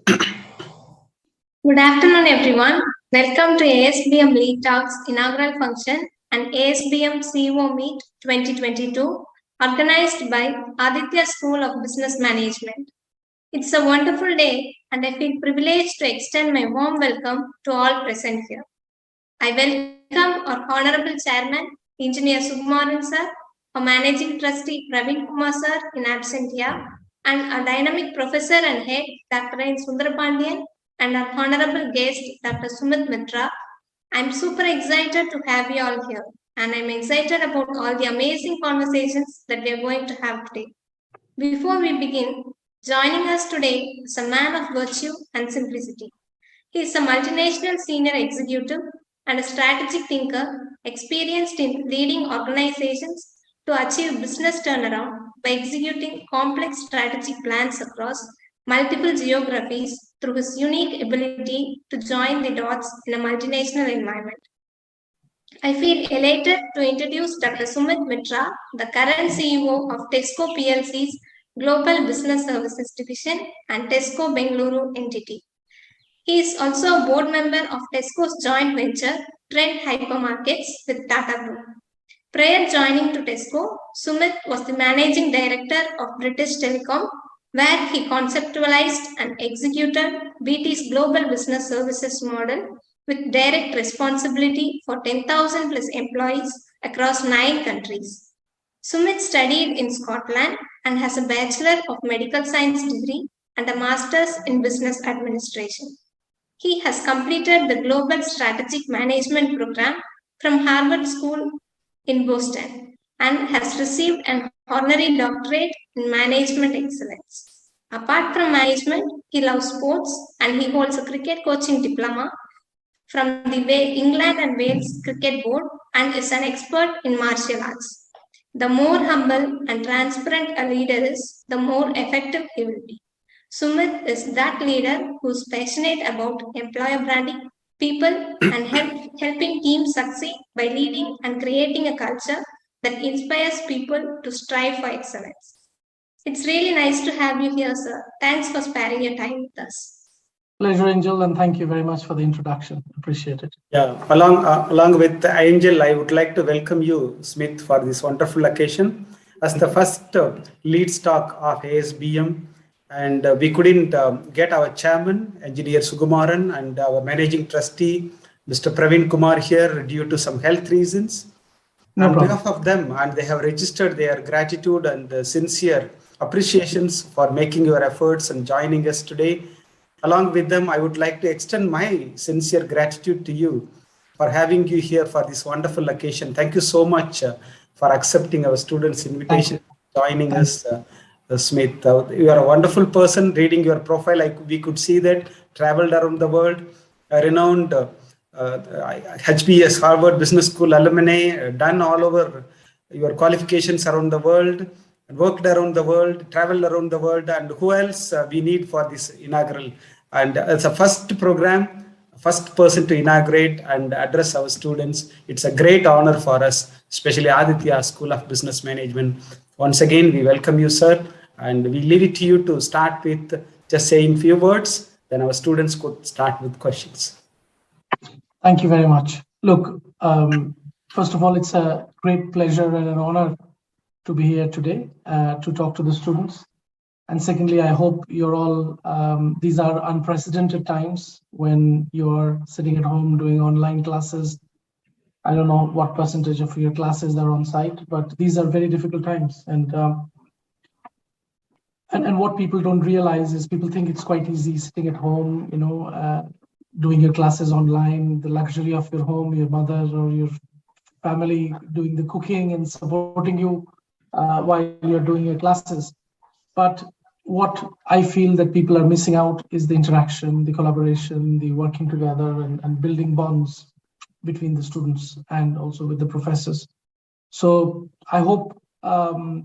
Good afternoon, everyone. Welcome to ASBM Lead Talks inaugural function and ASBM CEO Meet 2022, organized by Adithya School of Business Management. It's a wonderful day, and I feel privileged to extend my warm welcome to all present here. I welcome our Honorable Chairman, Engineer Submaran Sir, our Managing Trustee Praveen Kumar Sir in absentia, and our dynamic Professor and Head, Dr. N. Sundarpandian, and our Honorable guest, Dr. Sumit Mitra. I'm super excited to have you all here, and I'm excited about all the amazing conversations that we are going to have today. Before we begin, joining us today is a man of virtue and simplicity. He is a multinational senior executive and a strategic thinker experienced in leading organizations to achieve business turnaround by executing complex strategic plans across multiple geographies through his unique ability to join the dots in a multinational environment. I feel elated to introduce Dr. Sumit Mitra, the current CEO of Tesco PLC's Global Business Services Division and Tesco Bengaluru entity. He is also a board member of Tesco's joint venture, Trend Hypermarkets with Tata Group. Prior joining to Tesco, Sumit was the managing director of British Telecom, where he conceptualized and executed BT's global business services model with direct responsibility for 10,000 plus employees across 9 countries. Sumit studied in Scotland and has a Bachelor of Medical Science degree and a Master's in Business Administration. He has completed the Global Strategic Management Program from Harvard School in Boston and has received an honorary doctorate in Management Excellence. Apart from management, he loves sports and he holds a cricket coaching diploma from the England and Wales Cricket Board and is an expert in martial arts. The more humble and transparent a leader is, the more effective he will be. Sumit is that leader who's passionate about employer branding, people, and helping teams succeed by leading and creating a culture that inspires people to strive for excellence. It's really nice to have you here, sir. Thanks for sparing your time with us. Pleasure, Angel, and thank you very much for the introduction. Appreciate it. Yeah, along with Angel, I would like to welcome you, Smith, for this wonderful occasion as the first lead stock of ASBM. And we couldn't get our chairman, Engineer Sugumaran, and our managing trustee, Mr. Praveen Kumar, here due to some health reasons. On behalf of them, and they have registered their gratitude and sincere appreciations for making your efforts and joining us today. Along with them, I would like to extend my sincere gratitude to you for having you here for this wonderful occasion. Thank you so much for accepting our students' invitation, joining us. Smith, you are a wonderful person. Reading your profile, we could see that traveled around the world, renowned HBS Harvard Business School alumni, done all over your qualifications around the world, worked around the world, traveled around the world, and who else we need for this inaugural? And as a first program, first person to inaugurate and address our students, it's a great honor for us, especially Adithya School of Business Management. Once again, we welcome you, sir, and we leave it to you to start with just saying few words, then our students could start with questions. Thank you very much. Look, first of all, it's a great pleasure and an honor to be here today to talk to the students. And secondly, I hope you're all, these are unprecedented times when you're sitting at home doing online classes. I don't know what percentage of your classes are on site, but these are very difficult times. And what people don't realize is people think it's quite easy sitting at home, you know, doing your classes online, the luxury of your home, your mother or your family doing the cooking and supporting you while you're doing your classes. But what I feel that people are missing out is the interaction, the collaboration, the working together and building bonds between the students and also with the professors. So I hope the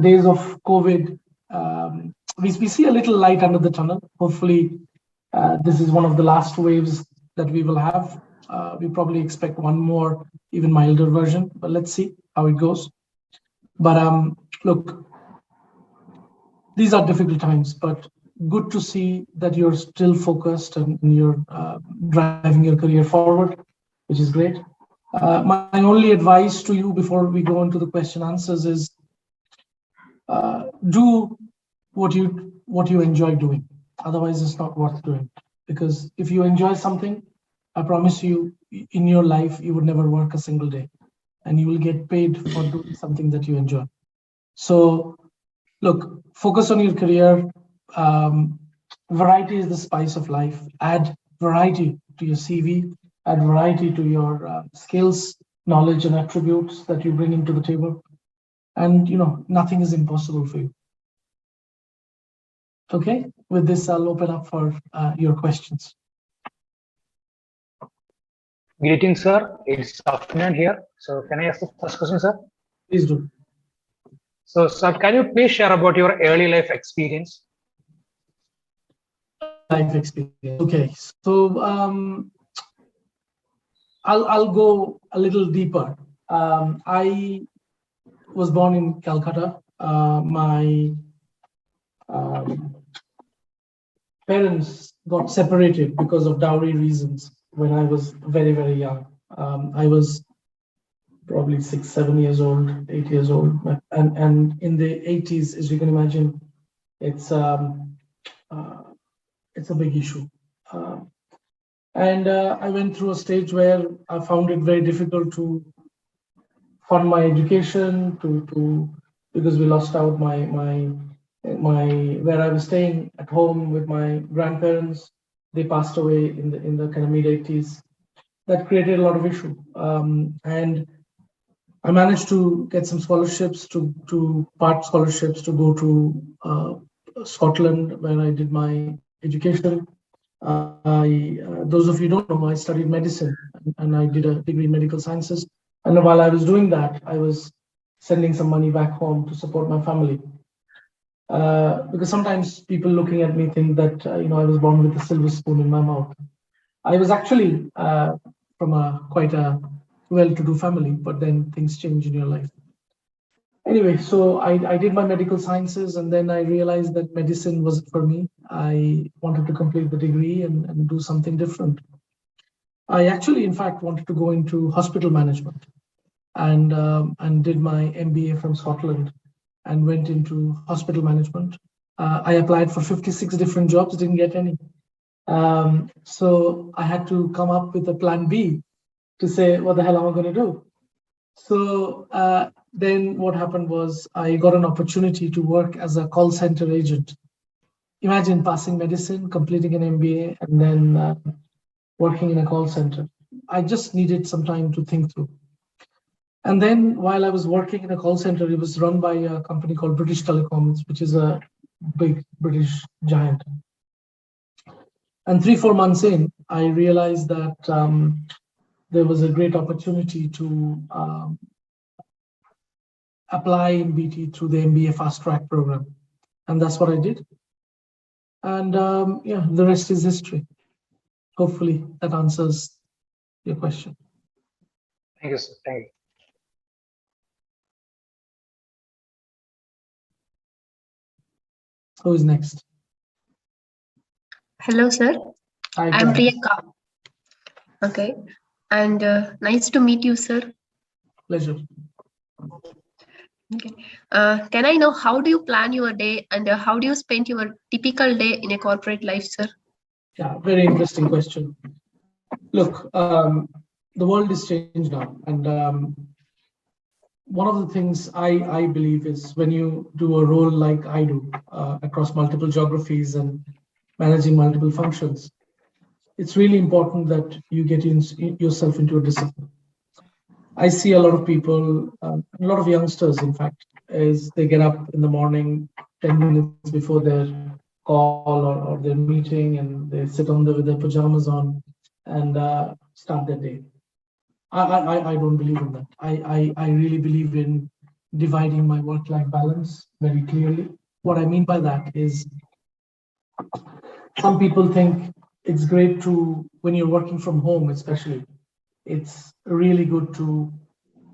days of COVID, we see a little light under the tunnel. Hopefully, this is one of the last waves that we will have. We probably expect one more, even milder version, but let's see how it goes. But look, these are difficult times, but good to see that you're still focused and you're driving your career forward, which is great. My only advice to you before we go into the question answers is do what you enjoy doing. Otherwise, it's not worth doing. Because if you enjoy something, I promise you, in your life, you would never work a single day, and you will get paid for doing something that you enjoy. So, look, focus on your career. Variety is the spice of life. Add variety to your CV. Add variety to your skills, knowledge, and attributes that you bring into the table. And nothing is impossible for you. Okay, with this, I'll open up for your questions. Greetings, sir. It's afternoon here. So can I ask the first question, sir? Please do. So, sir, can you please share about your early life experience? Life experience. Okay, so I'll go a little deeper. I was born in Calcutta. My parents got separated because of dowry reasons when I was very, very young. I was probably 6, 7 years old, 8 years old, and in the 80s, as you can imagine, it's a big issue. And I went through a stage where I found it very difficult to fund my education, because we lost out my where I was staying at home with my grandparents. They passed away in the kind of mid 80s. That created a lot of issue. And I managed to get some scholarships, part scholarships to go to Scotland, where I did my education. Those of you who don't know, I studied medicine and I did a degree in medical sciences. And while I was doing that, I was sending some money back home to support my family. Because sometimes people looking at me think that I was born with a silver spoon in my mouth. I was actually from quite a well-to-do family, but then things change in your life. Anyway, so I did my medical sciences, and then I realized that medicine wasn't for me. I wanted to complete the degree and do something different. I actually, in fact, wanted to go into hospital management, and did my MBA from Scotland and went into hospital management. I applied for 56 different jobs, didn't get any. So I had to come up with a plan B to say, what the hell am I going to do? So then what happened was I got an opportunity to work as a call center agent. Imagine passing medicine, completing an MBA, and then working in a call center. I just needed some time to think through. And then while I was working in a call center, it was run by a company called British Telecoms, which is a big British giant. And 3-4 months in, I realized that there was a great opportunity to apply in BT through the MBA fast track program. And that's what I did. And yeah, the rest is history. Hopefully that answers your question. Thank you, sir. Thank you. Who is next? Hello, sir. Hi, I'm Priya. Priyanka. Okay. And nice to meet you, sir. Pleasure. Okay. Can I know how do you plan your day, and how do you spend your typical day in a corporate life, sir? Yeah, very interesting question. Look, the world is changed now, and one of the things I believe is when you do a role like I do across multiple geographies and managing multiple functions, it's really important that you get yourself into a discipline. I see a lot of people, a lot of youngsters, in fact, as they get up in the morning, 10 minutes before their call or their meeting, and they sit with their pajamas on and start their day. I don't believe in that. I really believe in dividing my work-life balance very clearly. What I mean by that is some people think it's great to, when you're working from home especially, it's really good to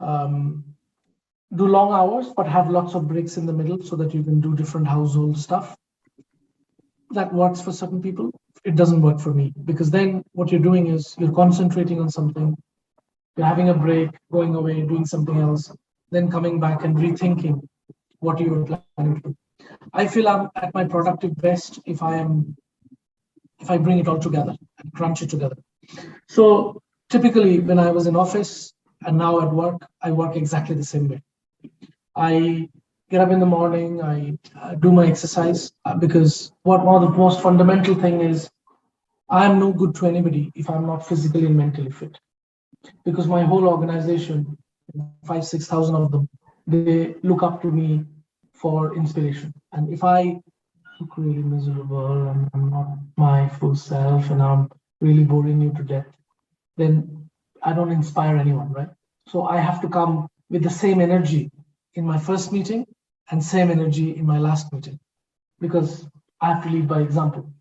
do long hours, but have lots of breaks in the middle so that you can do different household stuff. that works for certain people. It doesn't work for me, because then what you're doing is you're concentrating on something, you're having a break, going away, doing something else, then coming back and rethinking what you were planning to do. I feel I'm at my productive best if I bring it all together and crunch it together. So typically when I was in office and now at work, I work exactly the same way. I get up in the morning, I do my exercise, because one of the most fundamental thing is I'm no good to anybody if I'm not physically and mentally fit. Because my whole organization, 5,000-6,000 of them, they look up to me for inspiration. And if I look really miserable and I'm not my full self and I'm really boring you to death, then I don't inspire anyone, right? So I have to come with the same energy in my first meeting and same energy in my last meeting, because I have to lead by example.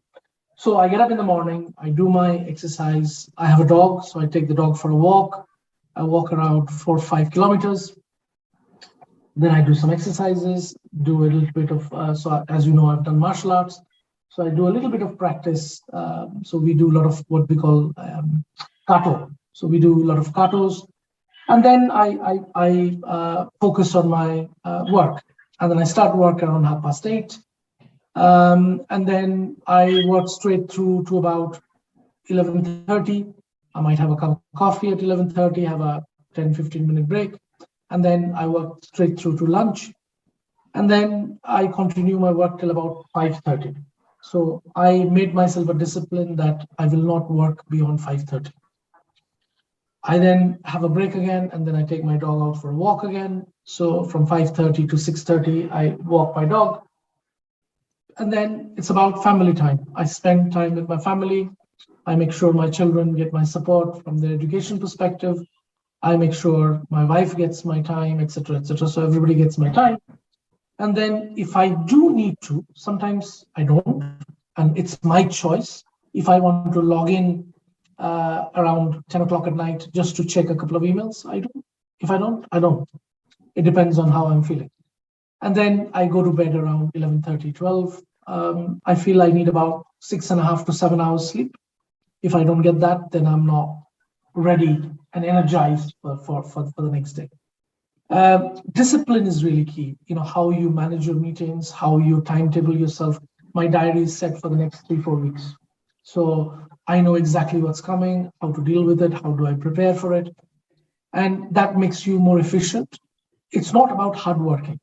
So I get up in the morning, I do my exercise. I have a dog, so I take the dog for a walk. I walk around 4 or 5 kilometers. Then I do some exercises, do a little bit of, so as you know, I've done martial arts. So I do a little bit of practice. So we do a lot of what we call kato. So we do a lot of katos. And then I focus on my work. And then I start work around 8:30. And then I work straight through to about 11:30. I might have a cup of coffee at 11:30, have a 10-15 minute break. And then I work straight through to lunch. And then I continue my work till about 5:30. So I made myself a discipline that I will not work beyond 5:30. I then have a break again, and then I take my dog out for a walk again. So from 5:30 to 6:30, I walk my dog. And then it's about family time. I spend time with my family. I make sure my children get my support from their education perspective. I make sure my wife gets my time, etc., etc. So everybody gets my time. And then if I do need to, sometimes I don't, and it's my choice. If I want to log in around 10 o'clock at night just to check a couple of emails, I do. If I don't, I don't. It depends on how I'm feeling. And then I go to bed around 11:30, 12. I feel I need about 6.5 to 7 hours sleep. If I don't get that, then I'm not ready and energized for the next day. Discipline is really key. You know, how you manage your meetings, how you timetable yourself. My diary is set for the next 3-4 weeks. So I know exactly what's coming, how to deal with it, how do I prepare for it. And that makes you more efficient. It's not about hard working.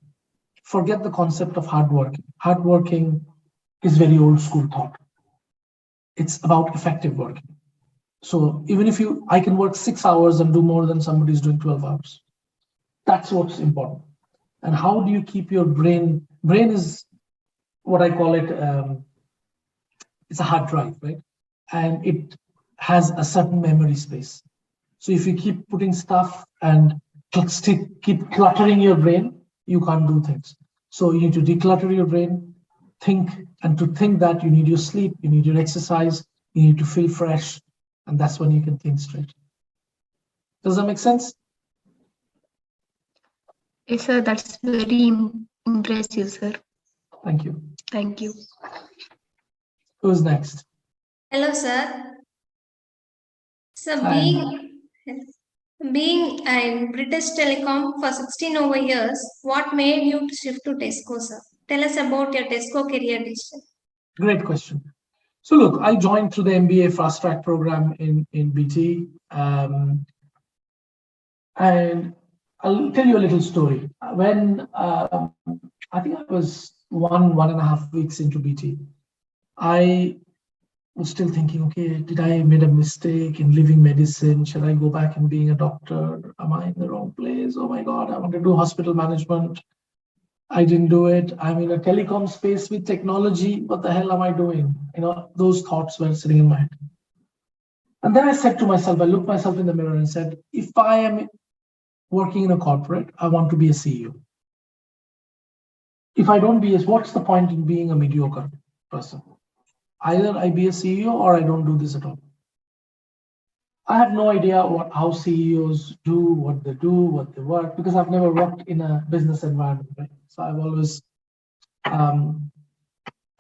Forget the concept of hard working. Hard working is very old school thought. It's about effective working. So even if I can work 6 hours and do more than somebody's doing 12 hours. That's what's important. And how do you keep your brain? Brain is what I call it, it's a hard drive, right? And it has a certain memory space. So if you keep putting stuff and keep cluttering your brain, you can't do things. So you need to declutter your brain, think, and to think that you need your sleep, you need your exercise, you need to feel fresh, and that's when you can think straight. Does that make sense? Yes, sir. That's very impressive, sir. Thank you. Thank you. Who's next? Hello, sir. So Hi. being in British Telecom for 16 over years, what made you shift to Tesco, sir? Tell us about your Tesco career decision. Great question. So look, I joined through the MBA fast track program in BT. And I'll tell you a little story. When I think I was 1.5 weeks into BT, I was still thinking, okay, did I made a mistake in leaving medicine? Should I go back and being a doctor? Am I in the wrong place? Oh my God, I want to do hospital management. I didn't do it. I'm in a telecom space with technology. What the hell am I doing? You know, those thoughts were sitting in my head. And then I said to myself, I looked myself in the mirror and said, if I am working in a corporate, I want to be a CEO. If I don't be, what's the point in being a mediocre person? Either I be a CEO or I don't do this at all. I have no idea how CEOs do, what they do, what they work, because I've never worked in a business environment, right? So I've always, I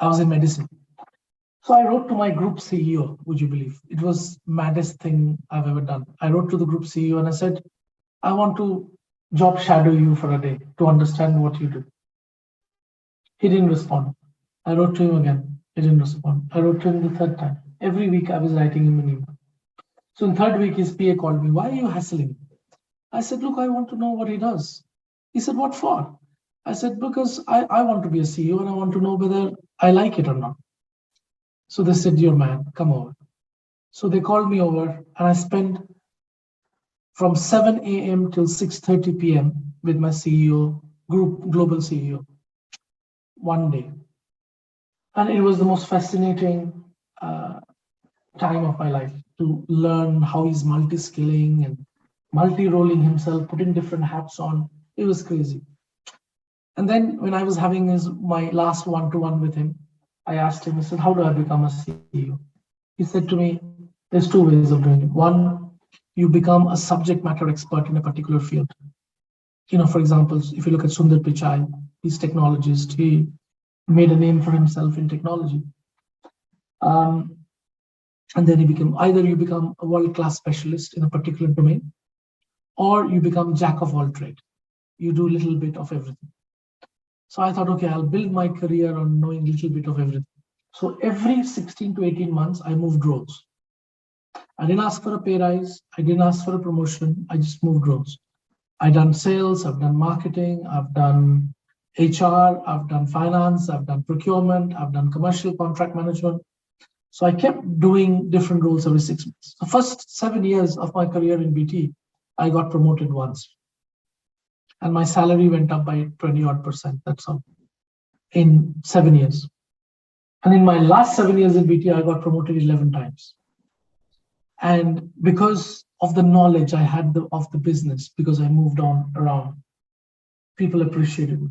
was in medicine. So I wrote to my group CEO, would you believe? It was maddest thing I've ever done. I wrote to the group CEO and I said, I want to job shadow you for a day to understand what you do. He didn't respond. I wrote to him again. He didn't respond. I wrote to him the third time. Every week I was writing him an email. So in third week, his PA called me. Why are you hassling? I said, look, I want to know what he does. He said, what for? I said, because I want to be a CEO and I want to know whether I like it or not. So they said, your man, come over. So they called me over and I spent from 7 a.m. till 6:30 p.m. with my CEO, global CEO, one day. And it was the most fascinating time of my life to learn how he's multi-skilling and multi-rolling himself, putting different hats on. It was crazy. And then when I was having my last one-to-one with him, I asked him, I said, how do I become a CEO? He said to me, there's two ways of doing it. One, you become a subject matter expert in a particular field. For example, if you look at Sundar Pichai, he's a technologist. He made a name for himself in technology. And then you become a world-class specialist in a particular domain, or you become jack of all trade. You do a little bit of everything. So I thought, okay, I'll build my career on knowing a little bit of everything. So every 16 to 18 months, I moved roles. I didn't ask for a pay rise. I didn't ask for a promotion. I just moved roles. I've done sales, I've done marketing, I've done HR, I've done finance, I've done procurement, I've done commercial contract management. So I kept doing different roles every 6 months. The first 7 years of my career in BT, I got promoted once. And my salary went up by 20-odd%, that's all, in 7 years. And in my last 7 years in BT, I got promoted 11 times. And because of the knowledge I had of the business, because I moved on around, people appreciated me.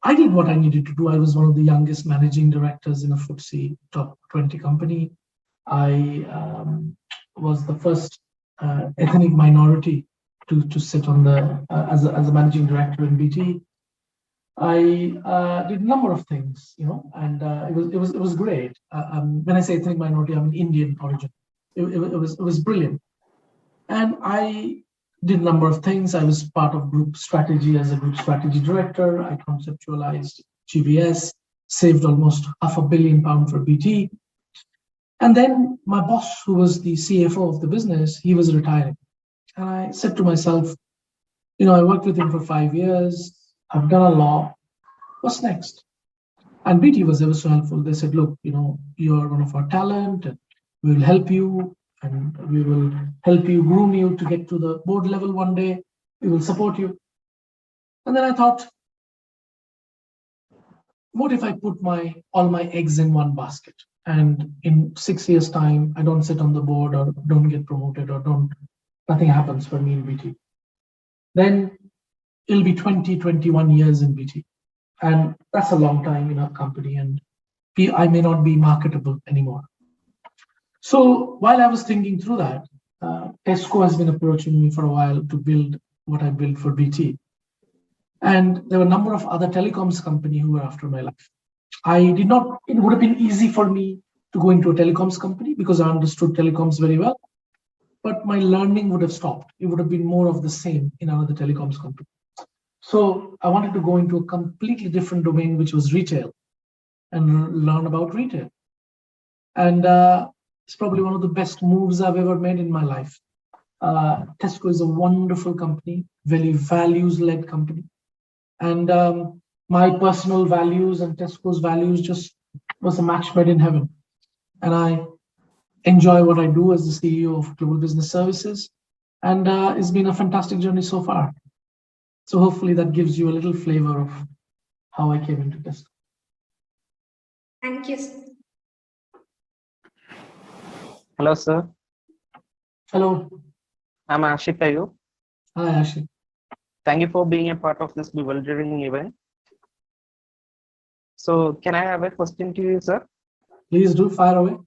I did what I needed to do. I was one of the youngest managing directors in a FTSE top 20 company. I was the first ethnic minority to sit on the as a managing director in BT. I did a number of things, and it was great. When I say ethnic minority, I'm Indian origin. It was brilliant, and I did a number of things. I was part of group strategy as a group strategy director. I conceptualized GBS, saved almost £500 million for BT. And then my boss, who was the CFO of the business, he was retiring. And I said to myself, I worked with him for 5 years. I've done a lot. What's next? And BT was ever so helpful. They said, look, you're one of our talent, and we will help you. And we will help you, groom you to get to the board level one day. We will support you. And then I thought, what if I put all my eggs in one basket? And in 6 years' time, I don't sit on the board or don't get promoted or nothing happens for me in BT. Then it'll be 20, 21 years in BT. And that's a long time in a company. And I may not be marketable anymore. So while I was thinking through that, Tesco has been approaching me for a while to build what I built for BT. And there were a number of other telecoms companies who were after my life. It would have been easy for me to go into a telecoms company because I understood telecoms very well, but my learning would have stopped. It would have been more of the same in another telecoms company. So I wanted to go into a completely different domain, which was retail, and learn about retail. And it's probably one of the best moves I've ever made in my life. Tesco is a wonderful company, very values-led company. And my personal values and Tesco's values just was a match made in heaven. And I enjoy what I do as the CEO of Global Business Services. And it's been a fantastic journey so far. So hopefully that gives you a little flavor of how I came into Tesco. Thank you. Hello, sir. Hello. I'm Ashik Ayub. Hi, Ashik. Thank you for being a part of this bewildering event. So, can I have a question to you, sir? Please do, fire away.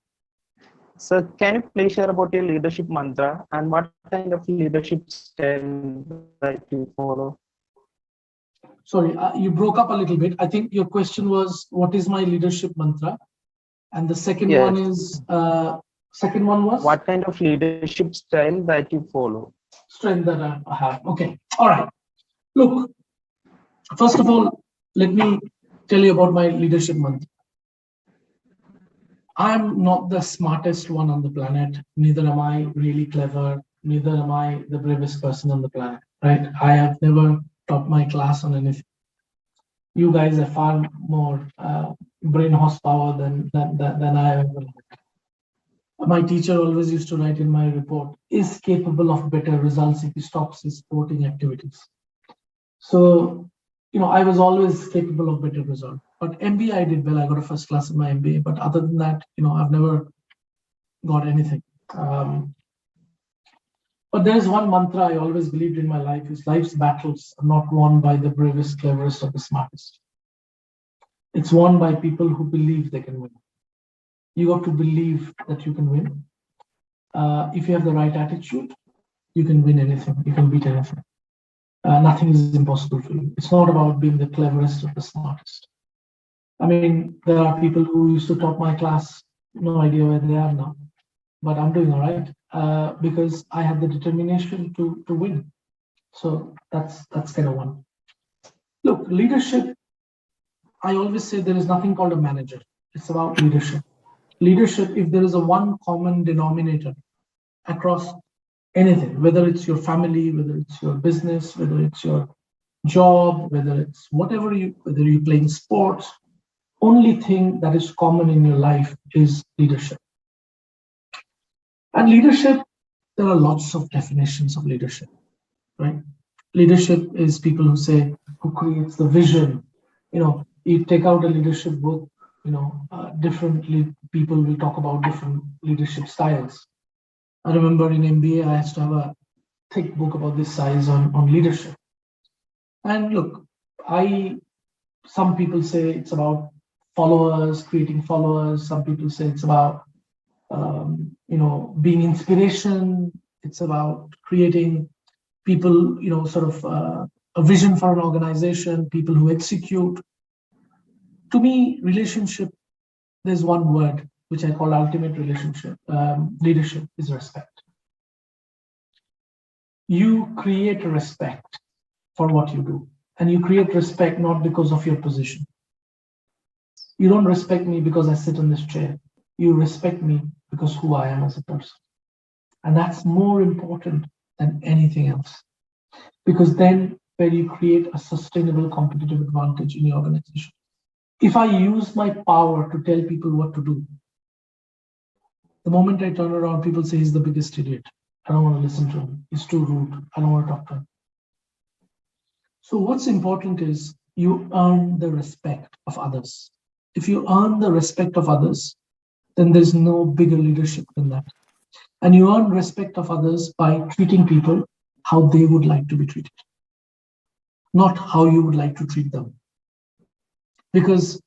Sir, can you please share about your leadership mantra and what kind of leadership style that you follow? Sorry, you broke up a little bit. I think your question was, what is my leadership mantra? And the second Yes. one is, second one was? What kind of leadership style that you follow? Strength that I have. Okay. All right. Look, first of all, let me tell you about my leadership mantra. I'm not the smartest one on the planet. Neither am I really clever. Neither am I the bravest person on the planet, right? I have never taught my class on anything. You guys have far more brain horsepower than I have ever had. My teacher always used to write in my report, is capable of better results if he stops his sporting activities. So, I was always capable of better results. But MBA, I did well. I got a first class in my MBA. But other than that, I've never got anything. But there is one mantra I always believed in my life is life's battles are not won by the bravest, cleverest, or the smartest. It's won by people who believe they can win. You have to believe that you can win. If you have the right attitude, you can win anything. You can beat anything. Nothing is impossible for you. It's not about being the cleverest or the smartest. I mean, there are people who used to top my class, no idea where they are now, but I'm doing all right because I had the determination to win. So that's kind of one. Look, leadership, I always say there is nothing called a manager. It's about leadership. Leadership, if there is a one common denominator across anything, whether it's your family, whether it's your business, whether it's your job, whether it's whether you're playing sports, only thing that is common in your life is leadership. And leadership, there are lots of definitions of leadership, right? Leadership is people who creates the vision. You take out a leadership book, different people will talk about different leadership styles. I remember in MBA, I used to have a thick book about this size on leadership. And look, some people say it's about followers, creating followers. Some people say it's about, being inspiration. It's about creating people, a vision for an organization, people who execute. To me, relationship, there's one word which I call ultimate relationship. Leadership is respect. You create respect for what you do, and you create respect not because of your position. You don't respect me because I sit in this chair. You respect me because who I am as a person. And that's more important than anything else. Because then where you create a sustainable competitive advantage in your organization. If I use my power to tell people what to do, the moment I turn around, people say he's the biggest idiot. I don't want to listen to him. He's too rude. I don't want to talk to him. So what's important is you earn the respect of others. If you earn the respect of others, then there's no bigger leadership than that. And you earn respect of others by treating people how they would like to be treated, not how you would like to treat them. Because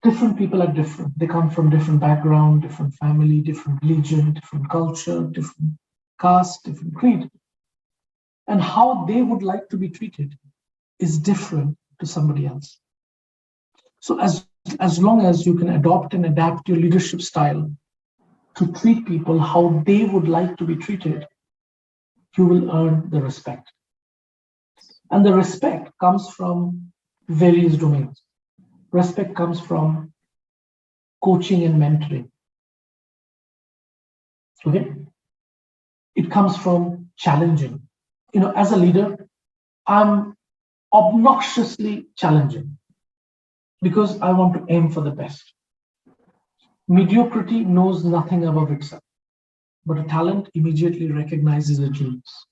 different people are different. They come from different background, different family, different religion, different culture, different caste, different creed. And how they would like to be treated is different to somebody else. So as long as you can adopt and adapt your leadership style to treat people how they would like to be treated, you will earn the respect. And the respect comes from various domains. Respect comes from coaching and mentoring. Okay? It comes from challenging. As a leader, I'm obnoxiously challenging because I want to aim for the best. Mediocrity knows nothing above itself, but a talent immediately recognizes its limits.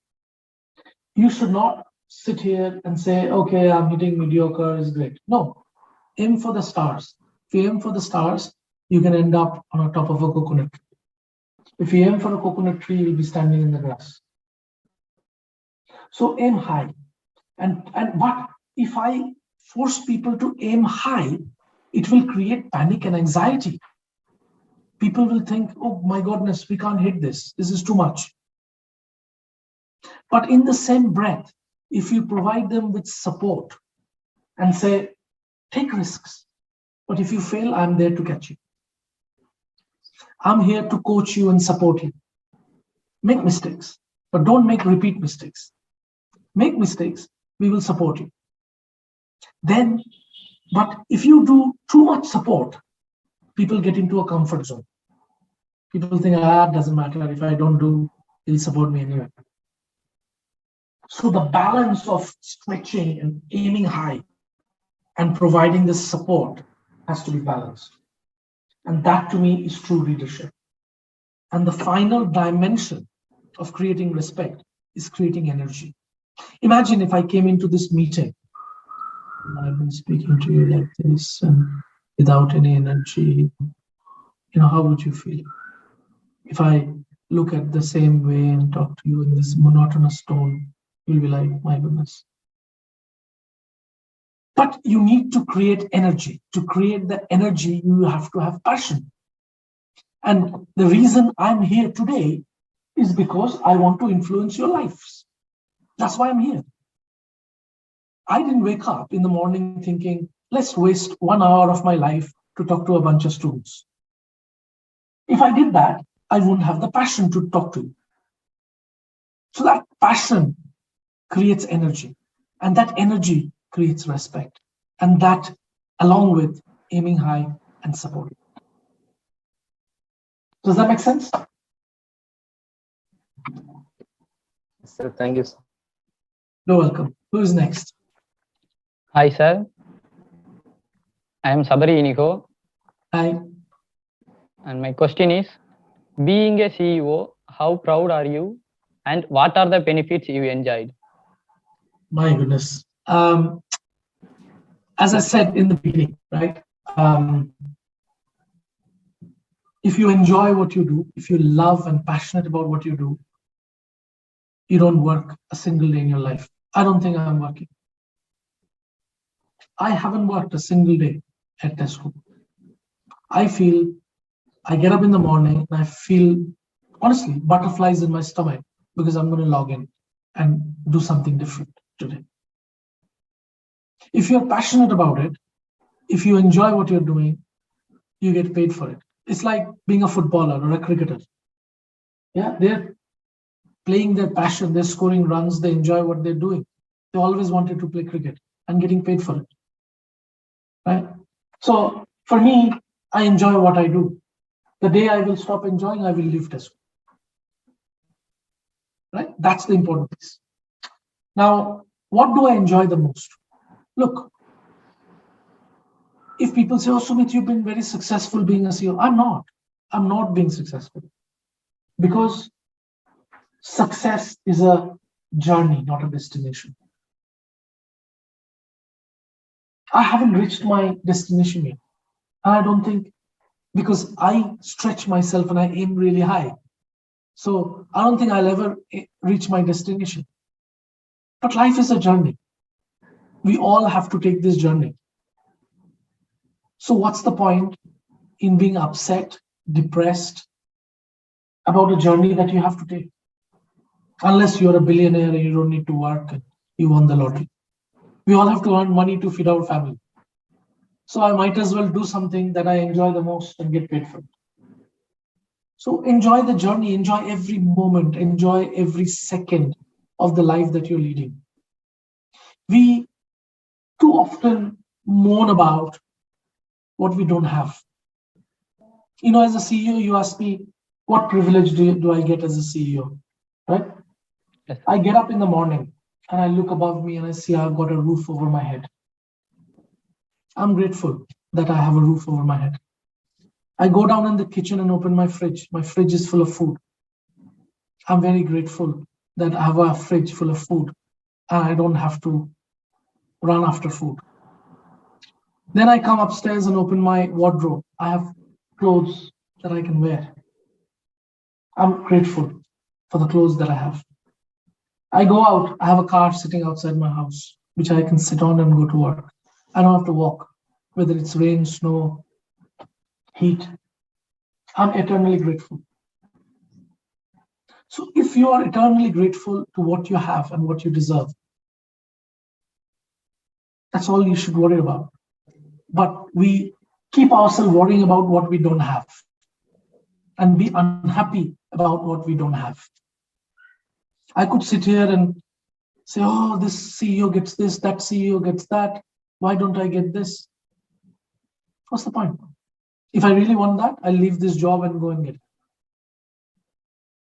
You should not sit here and say, okay, I'm hitting mediocre, is great. No, aim for the stars. If you aim for the stars, you can end up on the top of a coconut tree. If you aim for a coconut tree, you'll be standing in the grass. So aim high. But if I force people to aim high, it will create panic and anxiety. People will think, oh my goodness, we can't hit this. This is too much. But in the same breath, if you provide them with support and say, take risks, but if you fail, I'm there to catch you. I'm here to coach you and support you. Make mistakes, but don't make repeat mistakes. Make mistakes, we will support you. But if you do too much support, people get into a comfort zone. People think, it doesn't matter. If I don't do, he'll support me anyway. So the balance of stretching and aiming high and providing the support has to be balanced. And that to me is true leadership. And the final dimension of creating respect is creating energy. Imagine if I came into this meeting and I've been speaking to you like this and without any energy, how would you feel? If I look at the same way and talk to you in this monotonous tone, you'll be like, my goodness. But you need to create energy. To create the energy, you have to have passion. And the reason I'm here today is because I want to influence your lives. That's why I'm here. I didn't wake up in the morning thinking, let's waste 1 hour of my life to talk to a bunch of students. If I did that, I wouldn't have the passion to talk to you. So that passion creates energy, and that energy creates respect, and that along with aiming high and supporting. Does that make sense? Sir, thank you, sir. You're welcome. Who is next? Hi, sir. I am Sabari Inigo, Hi. and my question is, being a CEO, how proud are you, and what are the benefits you enjoyed? My goodness. As I said in the beginning, right? If you enjoy what you do, if you love and passionate about what you do, you don't work a single day in your life. I don't think I'm working. I haven't worked a single day at Tesco. I get up in the morning and I feel, honestly, butterflies in my stomach because I'm going to log in and do something different today. If you're passionate about it, if you enjoy what you're doing, you get paid for it. It's like being a footballer or a cricketer. Yeah, they're playing their passion, they're scoring runs, they enjoy what they're doing. They always wanted to play cricket and getting paid for it. Right? So for me, I enjoy what I do. The day I will stop enjoying, I will leave Tesco. Right? That's the important piece. Now, what do I enjoy the most? Look, if people say, oh, Sumit, you've been very successful being a CEO. I'm not being successful. Because success is a journey, not a destination. I haven't reached my destination yet. I don't think, because I stretch myself and I aim really high. So I don't think I'll ever reach my destination. But life is a journey. We all have to take this journey. So what's the point in being upset, depressed about a journey that you have to take? Unless you're a billionaire and you don't need to work and you won the lottery. We all have to earn money to feed our family. So I might as well do something that I enjoy the most and get paid for it. So enjoy the journey, enjoy every moment, enjoy every second of the life that you're leading. We too often moan about what we don't have. As a CEO, you ask me, what privilege do I get as a CEO, right? Yes. I get up in the morning and I look above me and I see I've got a roof over my head. I'm grateful that I have a roof over my head. I go down in the kitchen and open my fridge. My fridge is full of food. I'm very grateful that I have a fridge full of food and I don't have to run after food. Then I come upstairs and open my wardrobe. I have clothes that I can wear. I'm grateful for the clothes that I have. I go out, I have a car sitting outside my house, which I can sit on and go to work. I don't have to walk, whether it's rain, snow, heat. I'm eternally grateful. So if you are eternally grateful to what you have and what you deserve, that's all you should worry about. But we keep ourselves worrying about what we don't have. and be unhappy about what we don't have. I could sit here and say, oh, this CEO gets this, that CEO gets that. Why don't I get this? What's the point? If I really want that, I'll leave this job and go and get it.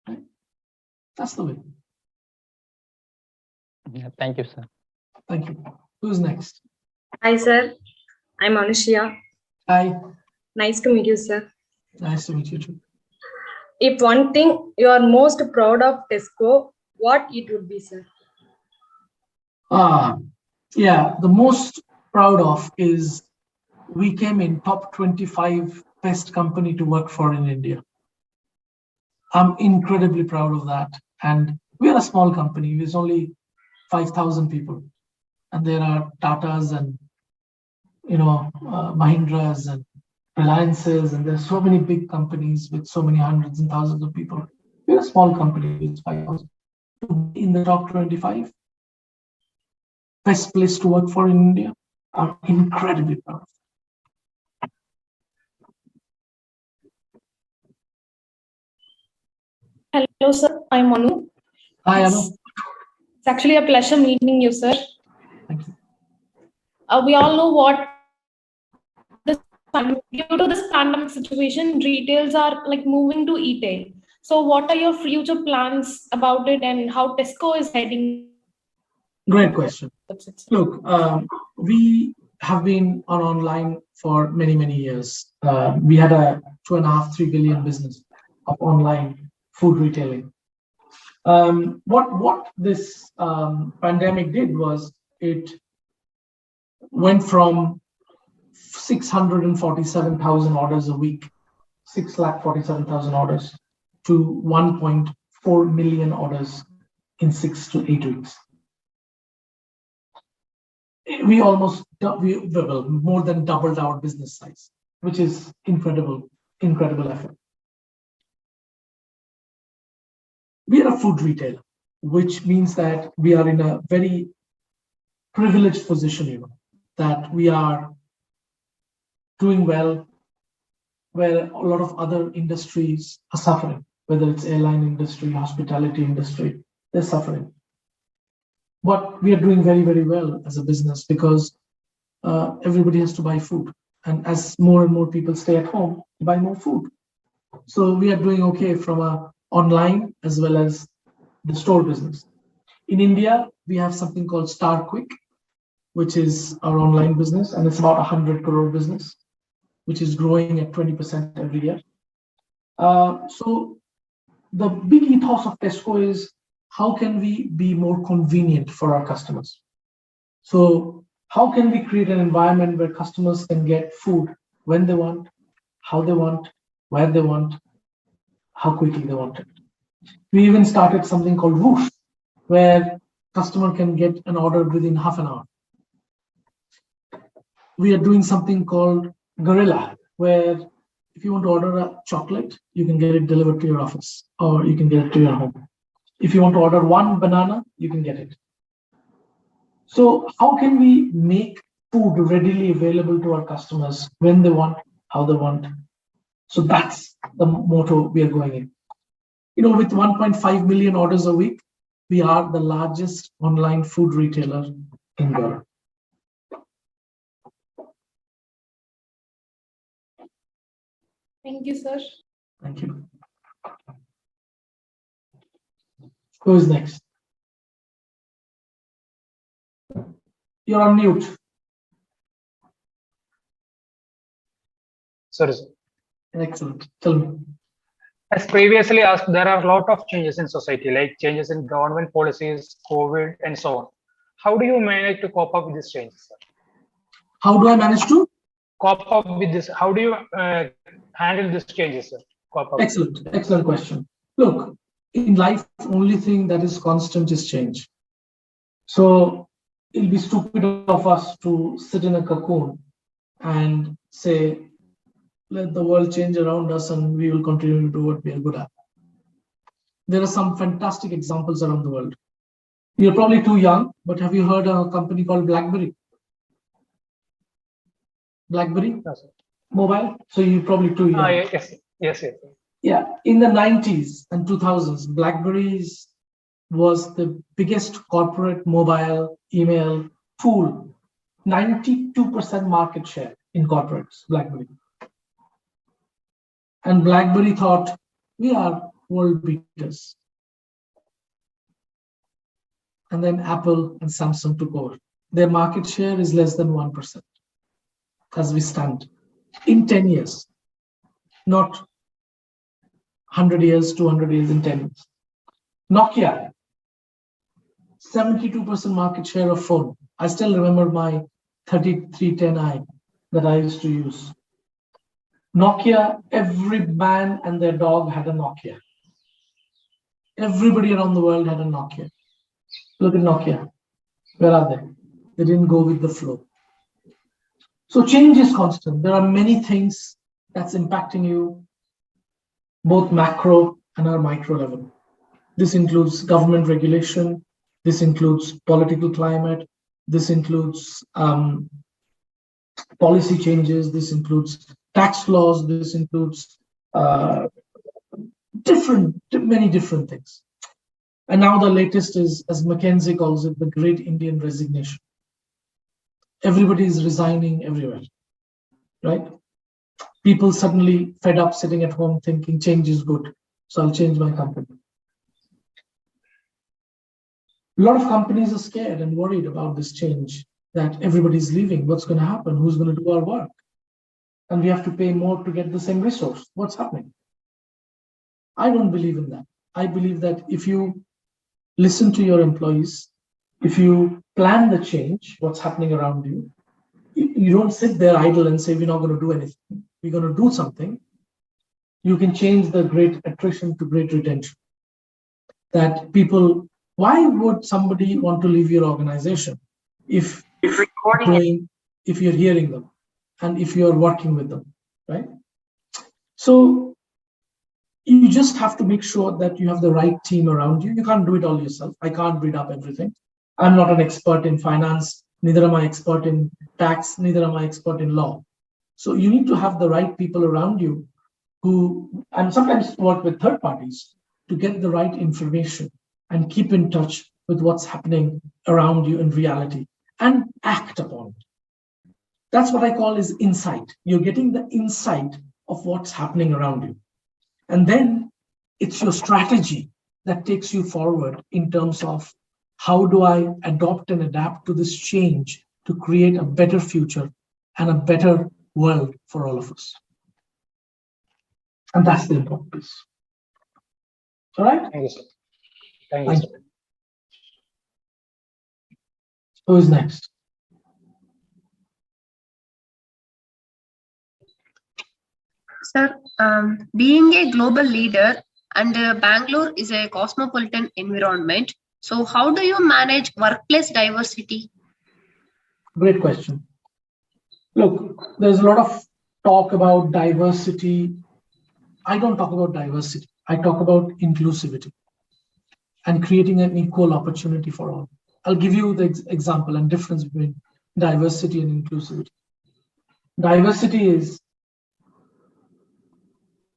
Right? That's the way. Yeah, thank you, sir. Thank you. Who's next? Hi, sir. I'm Anushya. Hi. Nice to meet you, sir. Nice to meet you too. If one thing you are most proud of Tesco, what it would be, sir? Yeah, the most proud of is we came in top 25 best company to work for in India. I'm incredibly proud of that. And we are a small company. There's only 5,000 people. And there are Tatas and, Mahindras and Reliances. And there's so many big companies with so many hundreds and thousands of people. We're a small company with 5,000. To be in the top 25, best place to work for in India, I'm incredibly proud. Hello, sir. I'm Anu. Hi, Anu. It's actually a pleasure meeting you, sir. Thank you. We all know what due to this pandemic situation, retails are like moving to e-tail. So what are your future plans about it and how Tesco is heading? Great question. Look, we have been on online for many, many years. We had a 2.5-3 billion business of online food retailing. What this pandemic did was it went from 647,000 orders a week, 647,000 orders, to 1.4 million orders in 6 to 8 weeks. We more than doubled our business size, which is incredible effort. We are a food retailer, which means that we are in a very privileged position, that we are doing well, where a lot of other industries are suffering, whether it's airline industry, hospitality industry, they're suffering. But we are doing very, very well as a business because everybody has to buy food. And as more and more people stay at home, they buy more food. So we are doing okay from a online as well as the store business. In India, we have something called Star Quick, which is our online business, and it's about 100 crore business, which is growing at 20% every year. So the big ethos of Tesco is how can we be more convenient for our customers? So how can we create an environment where customers can get food when they want, how they want, where they want, how quickly they want it? We even started something called Whoosh, where customer can get an order within half an hour. We are doing something called Gorilla, where if you want to order a chocolate, you can get it delivered to your office or you can get it to your home. If you want to order one banana, you can get it. So how can we make food readily available to our customers when they want, how they want? So that's the motto we are going in. With 1.5 million orders a week, we are the largest online food retailer in Europe. Thank you, sir. Thank you. Who is next? You're on mute. Sorry, sir. Excellent. Tell me. As previously asked, there are a lot of changes in society, like changes in government policies, COVID, and so on. How do you manage to cope up with these changes, sir? How do I manage to? Cope up with this. How do you handle these changes, sir? Excellent question. Look, in life, only thing that is constant is change. So it'll be stupid of us to sit in a cocoon and say, let the world change around us and we will continue to do what we are good at. There are some fantastic examples around the world. You're probably too young, but have you heard of a company called BlackBerry? BlackBerry? Yes, sir. Mobile? So you're probably too young. Yes. Yeah, in the 90s and 2000s, BlackBerries was the biggest corporate mobile email tool. 92% market share in corporates, BlackBerry. And BlackBerry thought, we are world beaters. And then Apple and Samsung took over. Their market share is less than 1% as we stand in 10 years, not 100 years, 200 years, in 10 years. Nokia, 72% market share of phone. I still remember my 3310i that I used to use. Nokia, every man and their dog had a Nokia. Everybody around the world had a Nokia. Look at Nokia. Where are they? They didn't go with the flow. So change is constant. There are many things that's impacting you, both macro and our micro level. This includes government regulation. This includes political climate. This includes policy changes. This includes tax laws. This includes many different things. And now the latest is, as McKinsey calls it, the Great Indian Resignation. Everybody is resigning everywhere, right? People suddenly fed up sitting at home thinking change is good, so I'll change my company. A lot of companies are scared and worried about this change, that everybody's leaving. What's going to happen? Who's going to do our work? And we have to pay more to get the same resource. What's happening? I don't believe in that. I believe that if you listen to your employees, if you plan the change, what's happening around you, you don't sit there idle and say, we're not going to do anything. We're going to do something. You can change the great attrition to great retention. That people, why would somebody want to leave your organization if you're hearing them and if you're working with them, right? So you just have to make sure that you have the right team around you. You can't do it all yourself. I can't read up everything. I'm not an expert in finance, neither am I expert in tax, neither am I expert in law. So you need to have the right people around you who, and sometimes work with third parties to get the right information and keep in touch with what's happening around you in reality and act upon it. That's what I call is insight. You're getting the insight of what's happening around you. And then it's your strategy that takes you forward in terms of how do I adopt and adapt to this change to create a better future and a better world for all of us. And that's the important piece. All right? Thank you, sir. Thank you, sir. Who is next? Sir, being a global leader and Bangalore is a cosmopolitan environment, so how do you manage workplace diversity? Great question. Look, there's a lot of talk about diversity. I don't talk about diversity. I talk about inclusivity and creating an equal opportunity for all. I'll give you the example and difference between diversity and inclusivity. Diversity is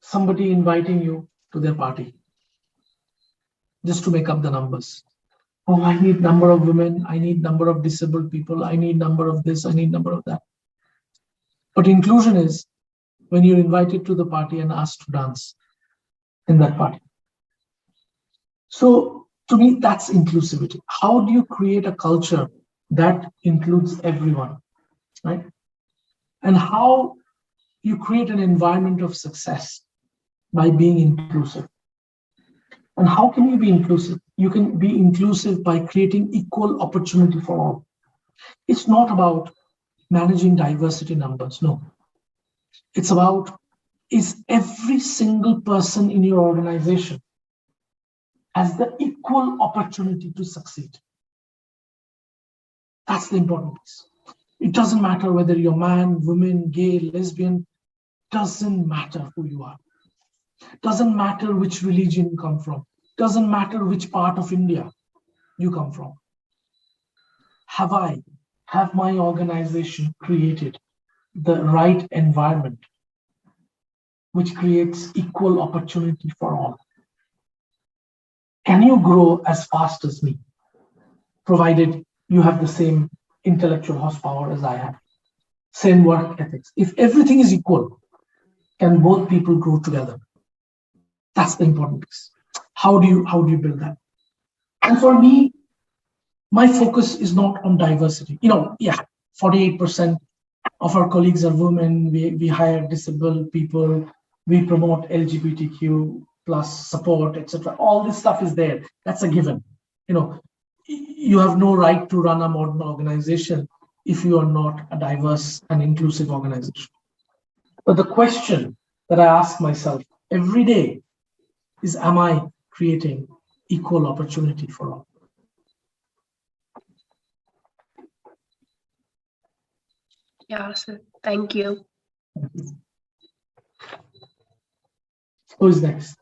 somebody inviting you to their party just to make up the numbers. Oh, I need number of women, I need number of disabled people, I need number of this, I need number of that. But inclusion is when you're invited to the party and asked to dance in that party. So to me, that's inclusivity. How do you create a culture that includes everyone, right? And how you create an environment of success by being inclusive. And how can you be inclusive? You can be inclusive by creating equal opportunity for all. It's not about managing diversity numbers, no. It's about, is every single person in your organization has the equal opportunity to succeed? That's the important piece. It doesn't matter whether you're man, woman, gay, lesbian, doesn't matter who you are. Doesn't matter which religion you come from. Doesn't matter which part of India you come from. Have my organization created the right environment which creates equal opportunity for all. Can you grow as fast as me, provided you have the same intellectual horsepower as I have, same work ethics? If everything is equal, can both people grow together? That's the important piece. How do you build that? And for me, my focus is not on diversity. 48% of our colleagues are women. We hire disabled people. We promote LGBTQ plus support, etc. All this stuff is there. That's a given. You have no right to run a modern organization if you are not a diverse and inclusive organization. But the question that I ask myself every day is, am I creating equal opportunity for all? Yeah, sir. Thank you. Who is next?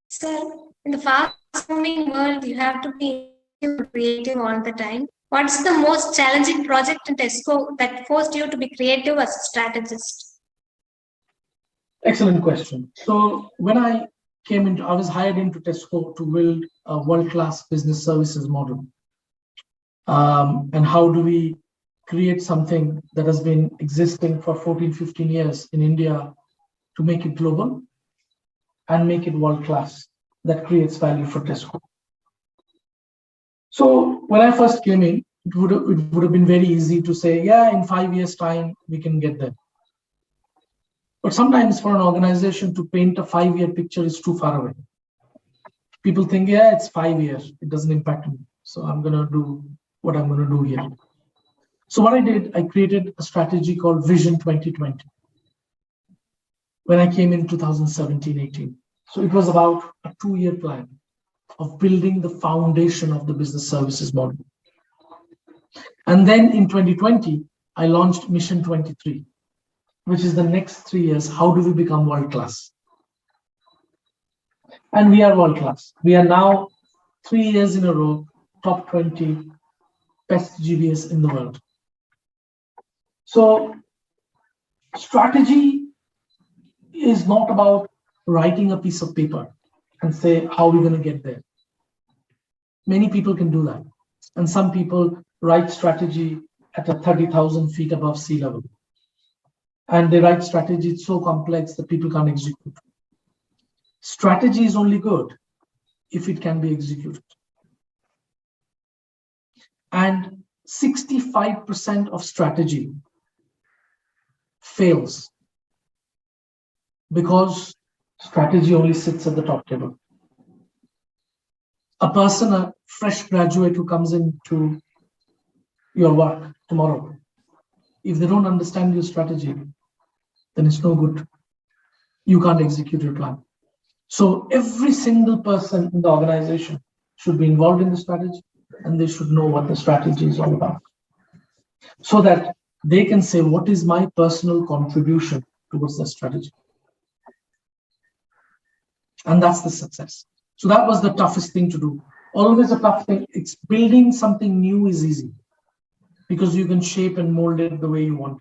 Sir, in the fast-moving world, you have to be creative all the time. What's the most challenging project in Tesco that forced you to be creative as a strategist? Excellent question. So when I was hired into Tesco to build a world-class business services model. And how do we create something that has been existing for 14, 15 years in India to make it global and make it world-class that creates value for Tesco? So when I first came in, it would have been very easy to say, yeah, in 5 years' time, we can get there. But sometimes for an organization to paint a 5-year picture is too far away. People think, yeah, it's 5 years. It doesn't impact me. So I'm going to do what I'm going to do here. So what I did, I created a strategy called Vision 2020 when I came in 2017-18. So it was about a 2-year plan of building the foundation of the business services model. And then in 2020, I launched Mission 23, which is the next 3 years. How do we become world-class? And we are world-class. We are now 3 years in a row, top 20 best GBS in the world. So strategy is not about writing a piece of paper and say, how are we going to get there? Many people can do that. And some people write strategy at 30,000 feet above sea level. And they write strategy, it's so complex that people can't execute. Strategy is only good if it can be executed. And 65% of strategy fails because strategy only sits at the top table. A person, a fresh graduate who comes into your work tomorrow, if they don't understand your strategy, then it's no good. You can't execute your plan. So every single person in the organization should be involved in the strategy, and they should know what the strategy is all about, so that they can say, what is my personal contribution towards the strategy? And that's the success. So that was the toughest thing to do. Always a tough thing. It's building something new is easy because you can shape and mold it the way you want.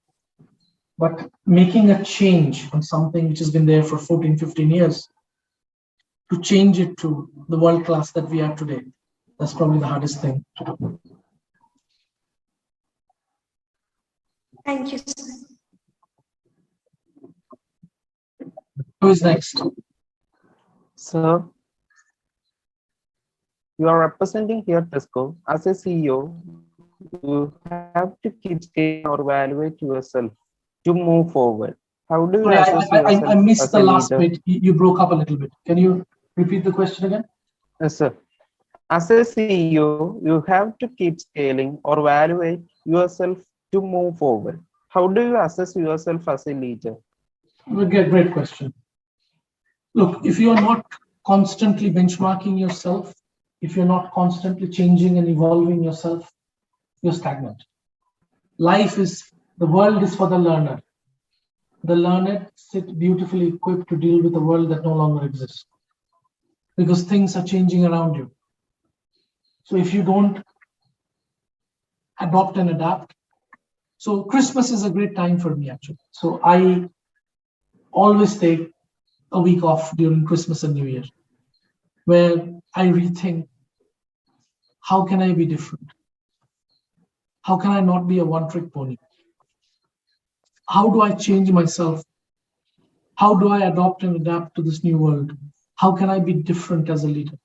But making a change on something which has been there for 14, 15 years, to change it to the world class that we are today, that's probably the hardest thing to do. Thank you, sir. Who is next? Sir, you are representing here Tesco. As a CEO, you have to keep scaling or evaluate yourself to move forward. How do you assess yourself I missed as the a last leader? bit. You broke up a little bit. Can you repeat the question again? Yes, sir. As a CEO, you have to keep scaling or evaluate yourself to move forward. How do you assess yourself as a leader? Great question. Look, if you are not constantly benchmarking yourself, if you're not constantly changing and evolving yourself, you're stagnant. The world is for the learner. The learned sit beautifully equipped to deal with a world that no longer exists, because things are changing around you. So if you don't adopt and adapt, So Christmas is a great time for me, actually. So I always take a week off during Christmas and New Year, where I rethink, how can I be different? How can I not be a one-trick pony? How do I change myself? How do I adopt and adapt to this new world? How can I be different as a leader?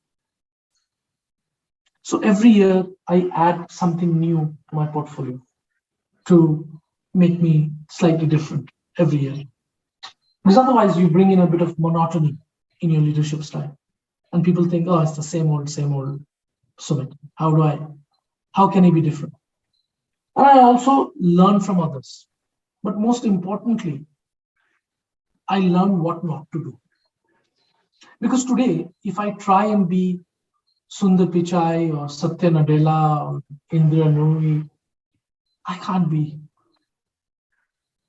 So every year I add something new to my portfolio to make me slightly different every year. Because otherwise you bring in a bit of monotony in your leadership style. And people think, oh, it's the same old Sumit. How can he be different? And I also learn from others. But most importantly, I learn what not to do. Because today, if I try and be Sundar Pichai or Satya Nadella or Indra Nooyi, I can't be.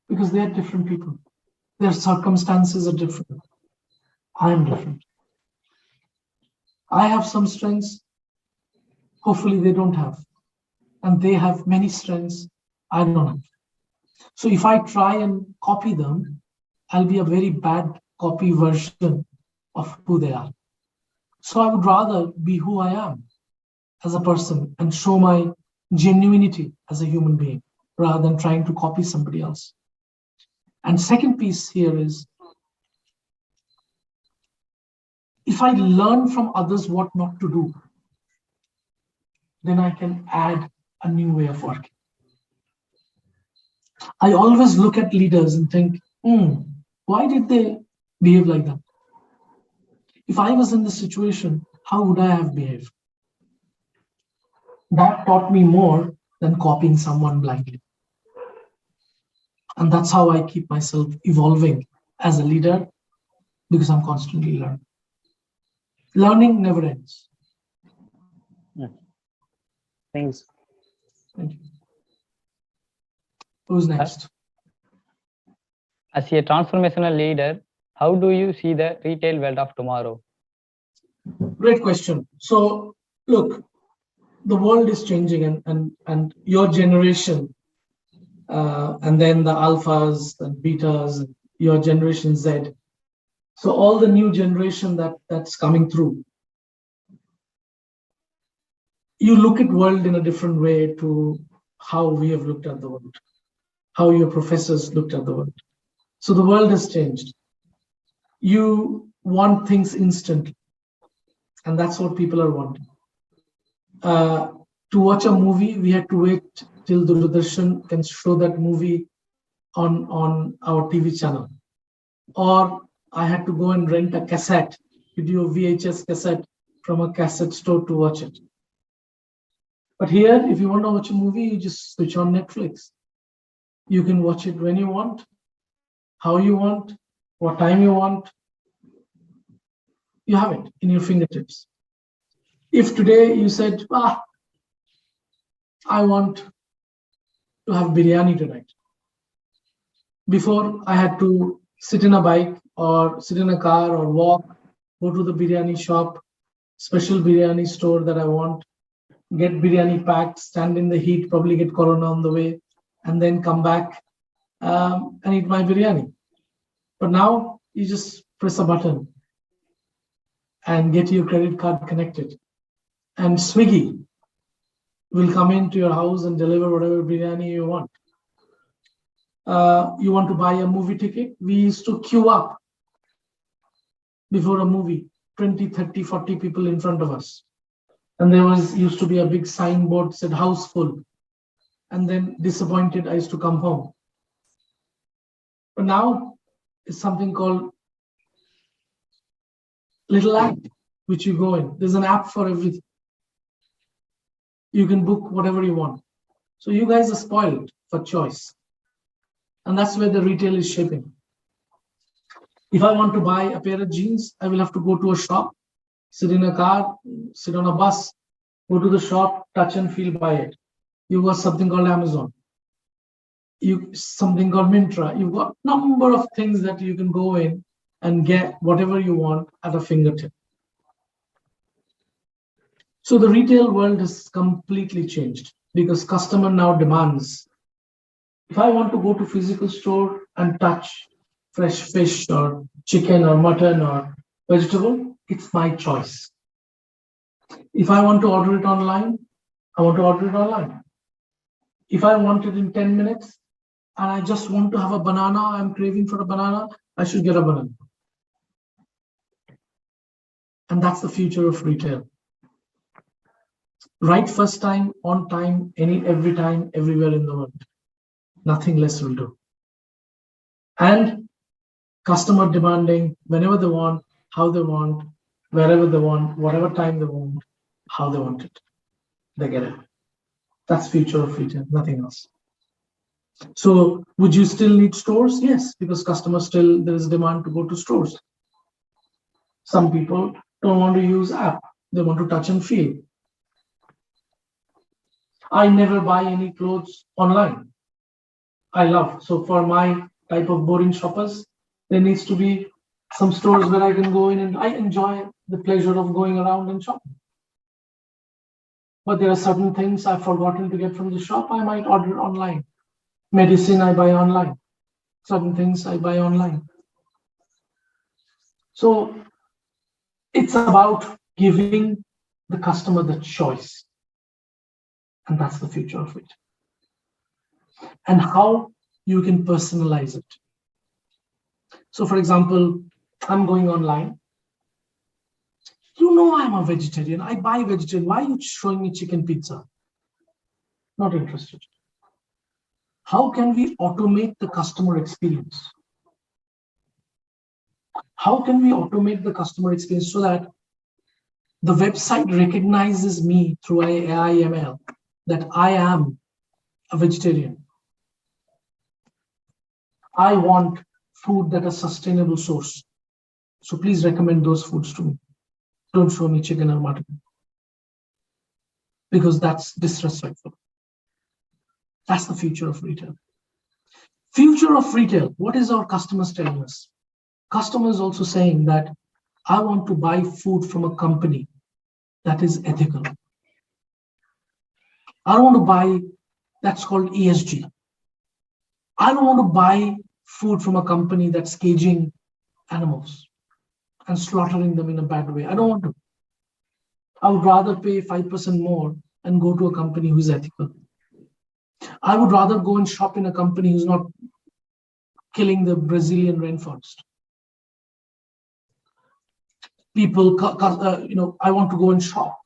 Because they are different people. Their circumstances are different. I am different. I have some strengths, hopefully they don't have. And they have many strengths I don't have. So if I try and copy them, I'll be a very bad copy version of who they are. So I would rather be who I am as a person and show my genuinity as a human being rather than trying to copy somebody else. And second piece here is, if I learn from others what not to do, then I can add a new way of working. I always look at leaders and think, why did they behave like that? If I was in this situation, how would I have behaved? That taught me more than copying someone blindly. And that's how I keep myself evolving as a leader, because I'm constantly learning. Learning never ends. Thanks. Thank you. Who's next? As a transformational leader, how do you see the retail world of tomorrow? Great question. So look, the world is changing, and your generation, and then the alphas and betas, your generation Z. So all the new generation that's coming through, you look at world in a different way to how we have looked at the world, how your professors looked at the world. So the world has changed. You want things instantly, and that's what people are wanting. To watch a movie, we had to wait till the Doordarshan can show that movie on our TV channel. Or I had to go and rent a cassette, video VHS cassette from a cassette store to watch it. But here, if you want to watch a movie, you just switch on Netflix. You can watch it when you want, how you want, what time you want. You have it in your fingertips. If today you said, I want to have biryani tonight. Before, I had to sit in a bike or sit in a car or walk, go to the biryani shop, special biryani store that I want, get biryani packed, stand in the heat, probably get corona on the way, and then come back and eat my biryani. But now you just press a button and get your credit card connected. And Swiggy will come into your house and deliver whatever biryani you want. You want to buy a movie ticket? We used to queue up before a movie, 20, 30, 40 people in front of us. And there used to be a big signboard said house full. And then disappointed, I used to come home. But now it's something called little app, which you go in. There's an app for everything. You can book whatever you want. So you guys are spoiled for choice. And that's where the retail is shaping. If I want to buy a pair of jeans, I will have to go to a shop, sit in a car, sit on a bus, go to the shop, touch and feel, buy it. You've got something called Amazon. Something called Myntra. You've got a number of things that you can go in and get whatever you want at a fingertip. So the retail world has completely changed because customer now demands If I want to go to physical store and touch fresh fish or chicken or mutton or vegetable, it's my choice. If I want to order it online, I want to order it online. If I want it in 10 minutes and I just want to have a banana, I'm craving for a banana, I should get a banana. And that's the future of retail. Right first time, on time, every time, everywhere in the world. Nothing less will do. And customer demanding whenever they want, how they want, wherever they want, whatever time they want, how they want it. They get it. That's future of retail, nothing else. So would you still need stores? Yes, because customers still, there is demand to go to stores. Some people don't want to use app. They want to touch and feel. I never buy any clothes online. I love. So for my type of boring shoppers, there needs to be some stores where I can go in and I enjoy the pleasure of going around and shopping. But there are certain things I've forgotten to get from the shop, I might order online. Medicine I buy online. Certain things I buy online. So it's about giving the customer the choice. And that's the future of it. And how you can personalize it. So for example, I'm going online. You know I'm a vegetarian. I buy vegetarian. Why are you showing me chicken pizza? Not interested. How can we automate the customer experience? How can we automate the customer experience so that the website recognizes me through AI ML that I am a vegetarian? I want food that is sustainable source. So please recommend those foods to me. Don't show me chicken or mutton, because that's disrespectful. That's the future of retail. Future of retail, what is our customers telling us? Customers also saying that I want to buy food from a company that is ethical. I don't want to buy, that's called ESG. I don't want to buy food from a company that's caging animals and slaughtering them in a bad way. I don't want to. I would rather pay 5% more and go to a company who's ethical. I would rather go and shop in a company who's not killing the Brazilian rainforest. People, I want to go and shop.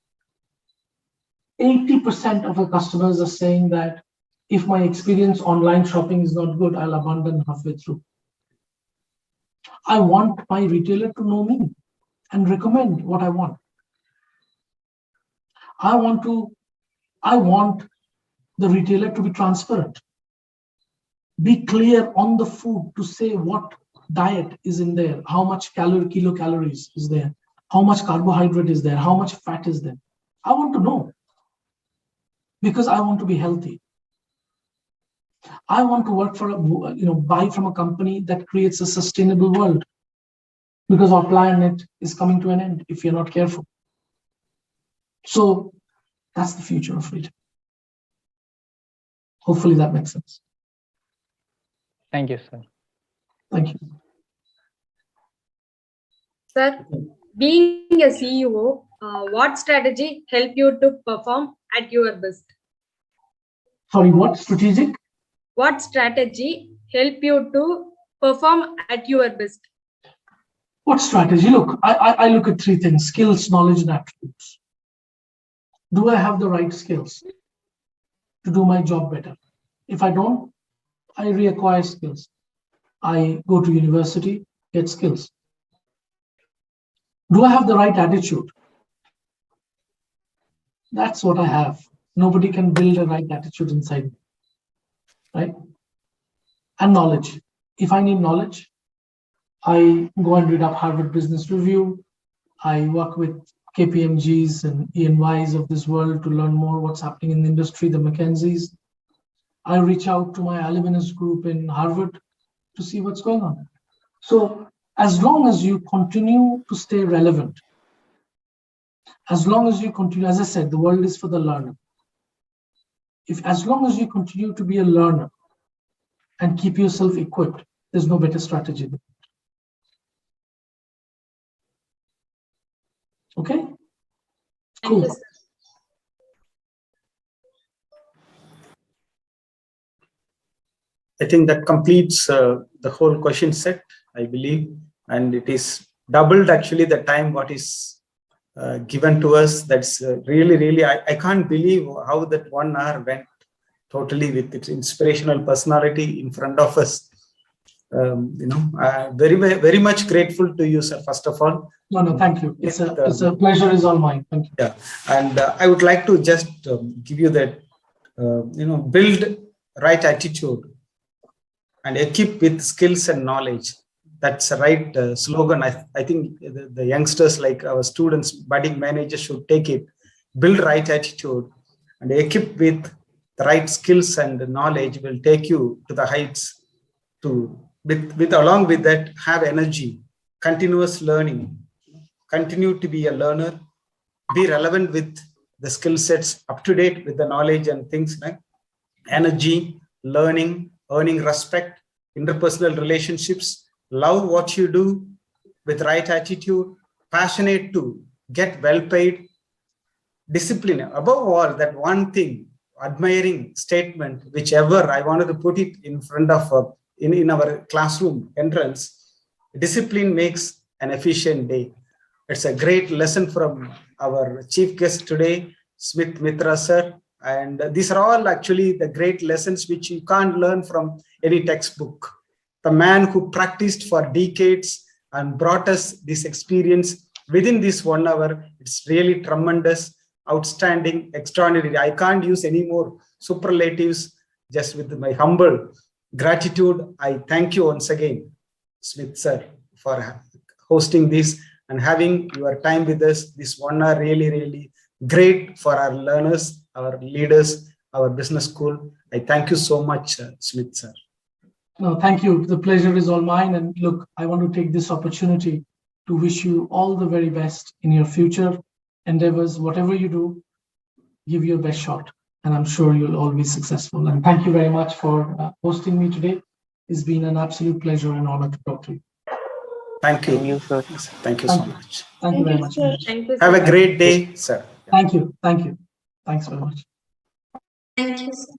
80% of our customers are saying that if my experience online shopping is not good, I'll abandon halfway through. I want my retailer to know me and recommend what I want. I want the retailer to be transparent. Be clear on the food to say what diet is in there, how much kilocalories is there, how much carbohydrate is there, how much fat is there. I want to know because I want to be healthy. I want to work for buy from a company that creates a sustainable world, because our planet is coming to an end if you're not careful. So that's the future of retail. Hopefully that makes sense. Thank you, sir. Thank you. Sir, being a CEO, what strategy help you to perform at your best? Sorry, what strategic? What strategy help you to perform at your best? What strategy? Look, I look at three things: skills, knowledge, and attributes. Do I have the right skills to do my job better? If I don't, I reacquire skills. I go to university, get skills. Do I have the right attitude? That's what I have. Nobody can build a right attitude inside me, right? And knowledge. If I need knowledge, I go and read up Harvard Business Review. I work with KPMGs and EYs of this world to learn more what's happening in the industry, the McKinseys. I reach out to my alumnus group in Harvard to see what's going on. So as long as you continue to stay relevant, as long as you continue, as I said, the world is for the learner. As long as you continue to be a learner, and keep yourself equipped. There's no better strategy than that. Okay? Thank you, Cool. sir. I think that completes the whole question set, I believe, and it is doubled actually the time what is given to us. That's really, I can't believe how that 1 hour went totally with its inspirational personality in front of us. Very much grateful to you, sir, first of all. No, thank you. It's a pleasure is all mine. Thank you. Yeah, and I would like to just give you that, build right attitude and equip with skills and knowledge. That's the right slogan. I think the youngsters, like our students, budding managers, should take it. Build right attitude and equip with the right skills and knowledge will take you to the heights. Along with that, have energy, continuous learning, continue to be a learner, be relevant with the skill sets, up to date with the knowledge and things like energy, learning, earning respect, interpersonal relationships, love what you do with right attitude, passionate to get well paid, discipline. Above all, that one thing, admiring statement, whichever I wanted to put it in front of in our classroom entrance, discipline makes an efficient day. It's a great lesson from our chief guest today, Sumit Mitra sir. And these are all actually the great lessons which you can't learn from any textbook. The man who practiced for decades and brought us this experience within this 1 hour, it's really tremendous, outstanding, extraordinary. I can't use any more superlatives. Just with my humble gratitude, I thank you once again, Smith sir, for hosting this and having your time with us. This 1 hour really great for our learners, our leaders, our business school. I thank you so much, Smith sir. No, thank you. The pleasure is all mine. And look, I want to take this opportunity to wish you all the very best in your future endeavors. Whatever you do, give your best shot. And I'm sure you'll all be successful. And thank you very much for hosting me today. It's been an absolute pleasure and honor to talk to you. Thank you. Thank you, sir. Thank you so much. Thank you very much. sir. Thank you, Have sir. a great day, sir. Thank you. Thank you. Thanks very much. Thank you, sir.